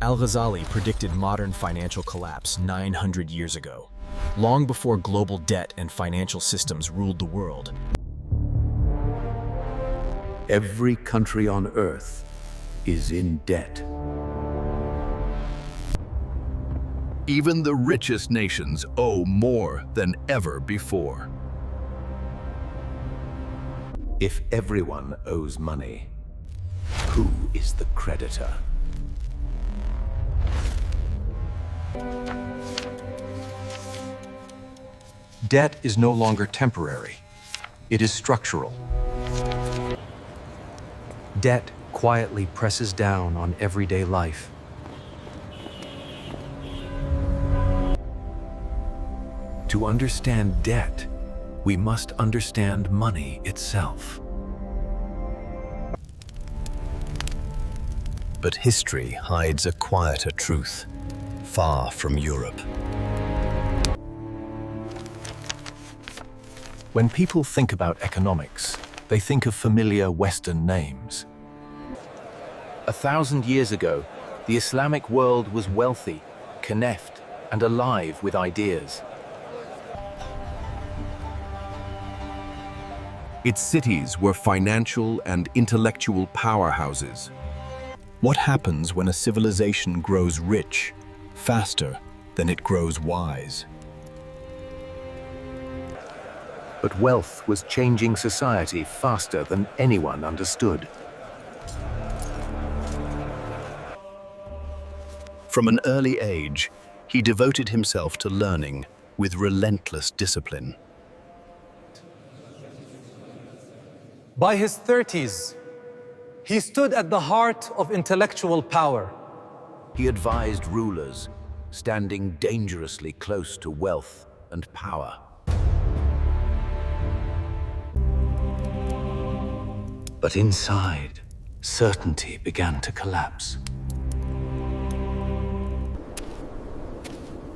Al-Ghazali predicted modern financial collapse 900 years ago, long before global debt and financial systems ruled the world. Every country on earth is in debt. Even the richest nations owe more than ever before. If everyone owes money, who is the creditor? Debt is no longer temporary. It is structural. Debt quietly presses down on everyday life. To understand debt, we must understand money itself. But history hides a quieter truth, far from Europe. When people think about economics, they think of familiar Western names. 1,000 years ago, the Islamic world was wealthy, connected, and alive with ideas. Its cities were financial and intellectual powerhouses. What happens when a civilization grows rich faster than it grows wise? But wealth was changing society faster than anyone understood. From an early age, he devoted himself to learning with relentless discipline. By his 30s, he stood at the heart of intellectual power. He advised rulers, standing dangerously close to wealth and power. But inside, certainty began to collapse.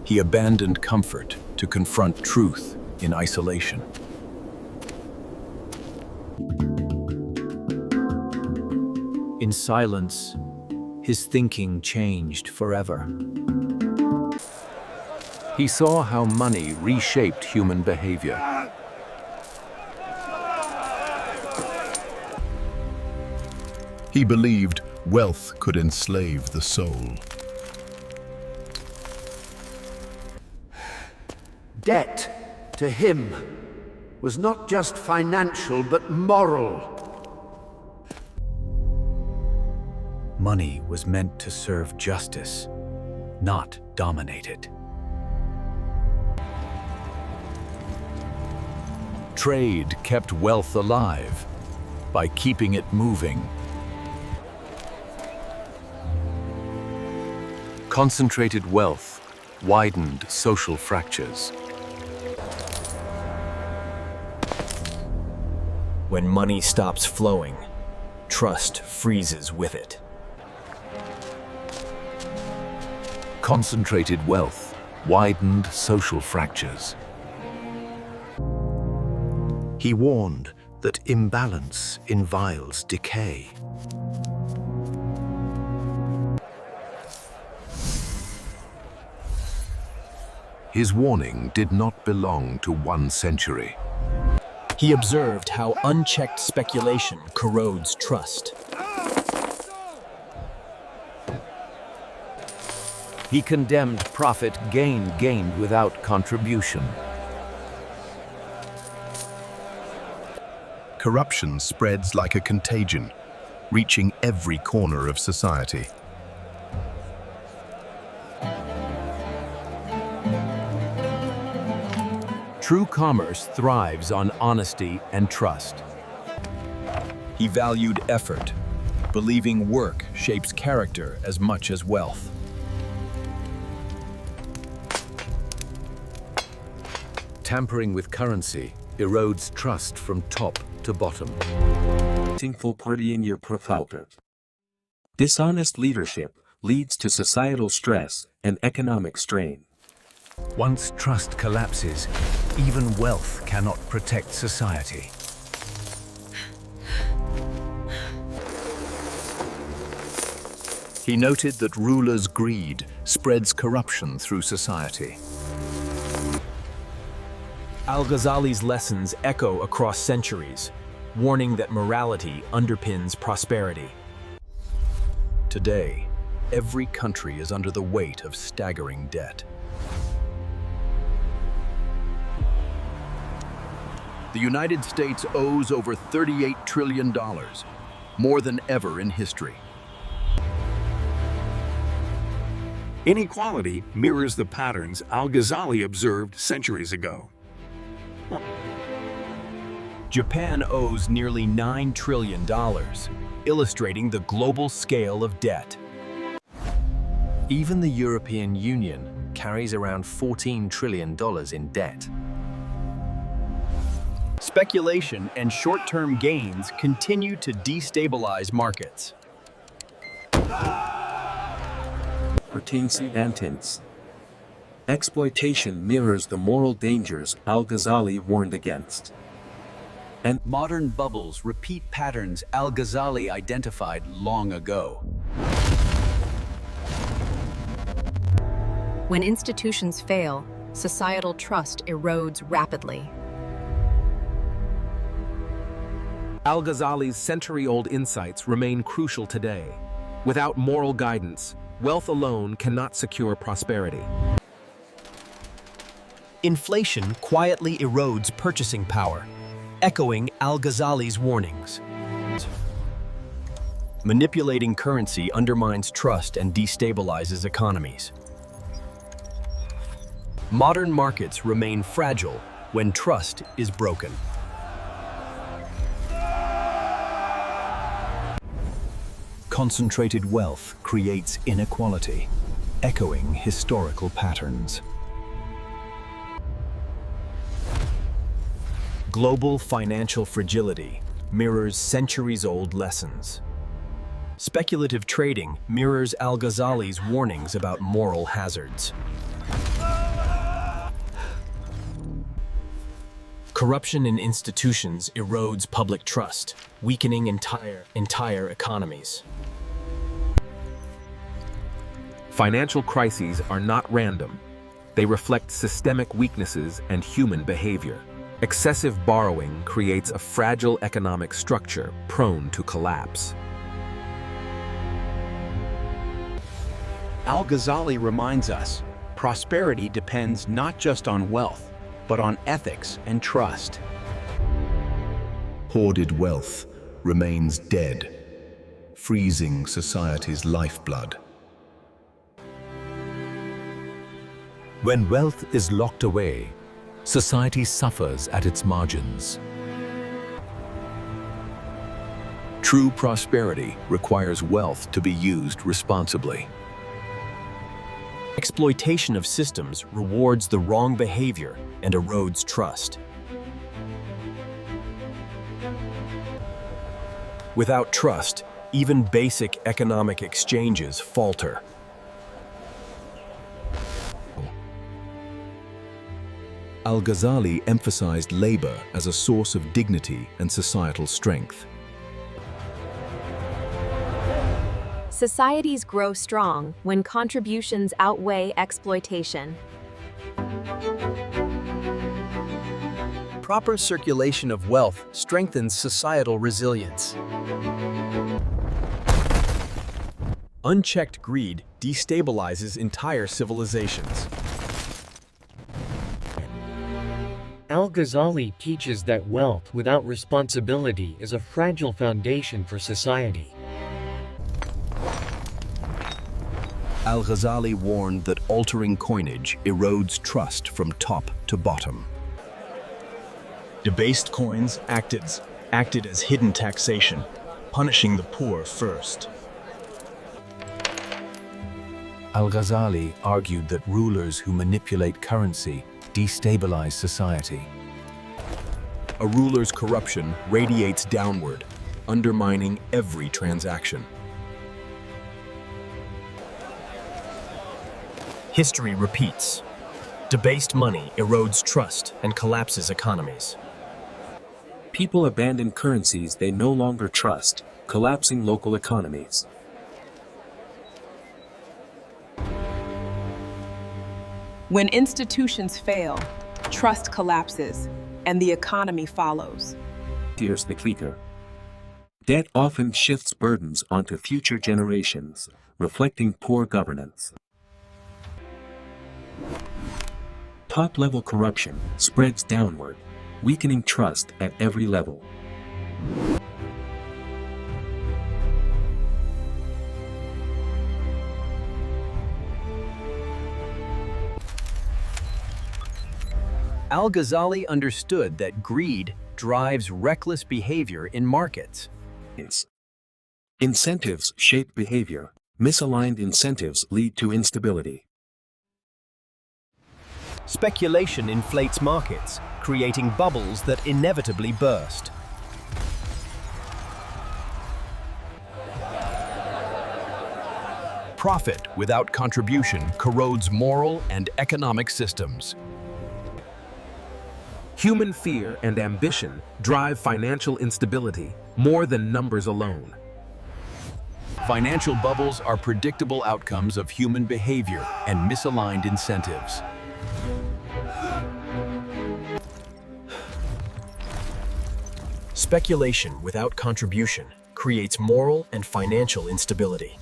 He abandoned comfort to confront truth in isolation. In silence, his thinking changed forever. He saw how money reshaped human behavior. He believed wealth could enslave the soul. Debt, to him, was not just financial but moral. Money was meant to serve justice, not dominate it. Trade kept wealth alive by keeping it moving. Concentrated wealth widened social fractures. When money stops flowing, trust freezes with it. Concentrated wealth widened social fractures. He warned that imbalance inviles decay. His warning did not belong to one century. He observed how unchecked speculation corrodes trust. He condemned profit gained without contribution. Corruption spreads like a contagion, reaching every corner of society. True commerce thrives on honesty and trust. He valued effort, believing work shapes character as much as wealth. Tampering with currency erodes trust from top to bottom. For partying your profit. Dishonest leadership leads to societal stress and economic strain. Once trust collapses, even wealth cannot protect society. He noted that rulers' greed spreads corruption through society. Al-Ghazali's lessons echo across centuries, warning that morality underpins prosperity. Today, every country is under the weight of staggering debt. The United States owes over $38 trillion, more than ever in history. Inequality mirrors the patterns Al-Ghazali observed centuries ago. Japan owes nearly $9 trillion, illustrating the global scale of debt. Even the European Union carries around $14 trillion in debt. Speculation and short-term gains continue to destabilize markets. Tense. Exploitation mirrors the moral dangers Al-Ghazali warned against. And modern bubbles repeat patterns Al-Ghazali identified long ago. When institutions fail, societal trust erodes rapidly. Al-Ghazali's century-old insights remain crucial today. Without moral guidance, wealth alone cannot secure prosperity. Inflation quietly erodes purchasing power, echoing Al-Ghazali's warnings. Manipulating currency undermines trust and destabilizes economies. Modern markets remain fragile when trust is broken. Concentrated wealth creates inequality, echoing historical patterns. Global financial fragility mirrors centuries-old lessons. Speculative trading mirrors Al-Ghazali's warnings about moral hazards. Corruption in institutions erodes public trust, weakening entire economies. Financial crises are not random. They reflect systemic weaknesses and human behavior. Excessive borrowing creates a fragile economic structure prone to collapse. Al-Ghazali reminds us, prosperity depends not just on wealth, but on ethics and trust. Hoarded wealth remains dead, freezing society's lifeblood. When wealth is locked away, society suffers at its margins. True prosperity requires wealth to be used responsibly. Exploitation of systems rewards the wrong behavior and erodes trust. Without trust, even basic economic exchanges falter. Al-Ghazali emphasized labor as a source of dignity and societal strength. Societies grow strong when contributions outweigh exploitation. Proper circulation of wealth strengthens societal resilience. Unchecked greed destabilizes entire civilizations. Al-Ghazali teaches that wealth without responsibility is a fragile foundation for society. Al-Ghazali warned that altering coinage erodes trust from top to bottom. Debased coins acted as hidden taxation, punishing the poor first. Al-Ghazali argued that rulers who manipulate currency destabilize society. A ruler's corruption radiates downward, undermining every transaction. History repeats. Debased money erodes trust and collapses economies. People abandon currencies they no longer trust, collapsing local economies. When institutions fail, trust collapses, and the economy follows. Here's the kicker. Debt often shifts burdens onto future generations, reflecting poor governance. Top-level corruption spreads downward, weakening trust at every level. Al-Ghazali understood that greed drives reckless behavior in markets. Incentives shape behavior. Misaligned incentives lead to instability. Speculation inflates markets, creating bubbles that inevitably burst. Profit without contribution corrodes moral and economic systems. Human fear and ambition drive financial instability more than numbers alone. Financial bubbles are predictable outcomes of human behavior and misaligned incentives. Speculation without contribution creates moral and financial instability.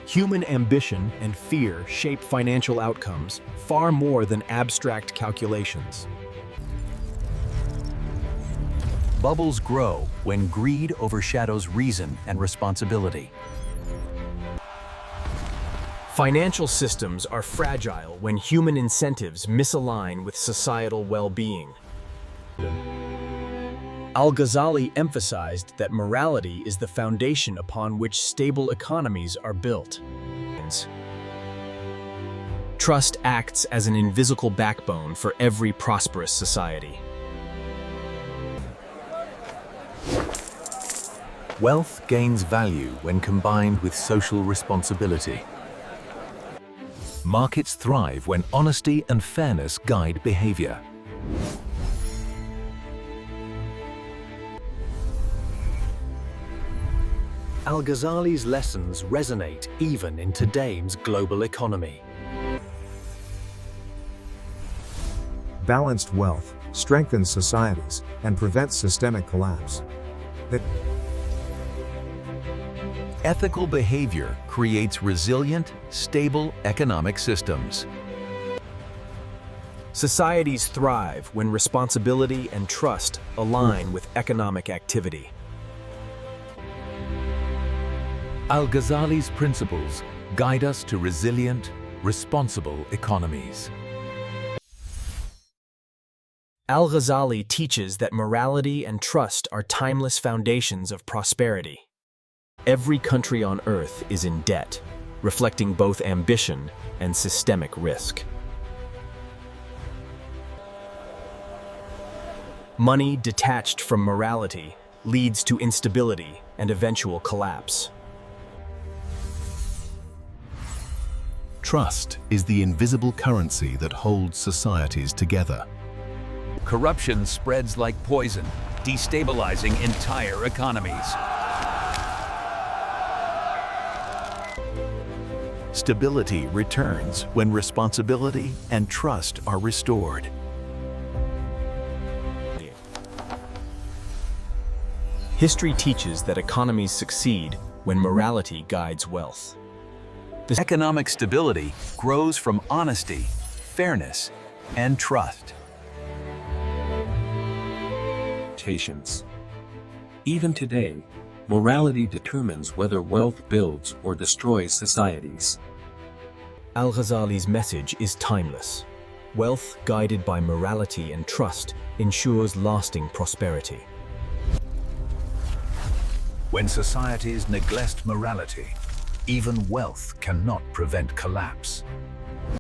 Human ambition and fear shape financial outcomes far more than abstract calculations. Bubbles grow when greed overshadows reason and responsibility. Financial systems are fragile when human incentives misalign with societal well-being. Al-Ghazali emphasized that morality is the foundation upon which stable economies are built. Trust acts as an invisible backbone for every prosperous society. Wealth gains value when combined with social responsibility. Markets thrive when honesty and fairness guide behavior. Al-Ghazali's lessons resonate even in today's global economy. Balanced wealth strengthens societies and prevents systemic collapse. Ethical behavior creates resilient, stable economic systems. Societies thrive when responsibility and trust align with economic activity. Al-Ghazali's principles guide us to resilient, responsible economies. Al-Ghazali teaches that morality and trust are timeless foundations of prosperity. Every country on Earth is in debt, reflecting both ambition and systemic risk. Money detached from morality leads to instability and eventual collapse. Trust is the invisible currency that holds societies together. Corruption spreads like poison, destabilizing entire economies. Stability returns when responsibility and trust are restored. History teaches that economies succeed when morality guides wealth. Economic stability grows from honesty, fairness, and trust. Even today, morality determines whether wealth builds or destroys societies. Al-Ghazali's message is timeless. Wealth guided by morality and trust ensures lasting prosperity. When societies neglect morality, even wealth cannot prevent collapse.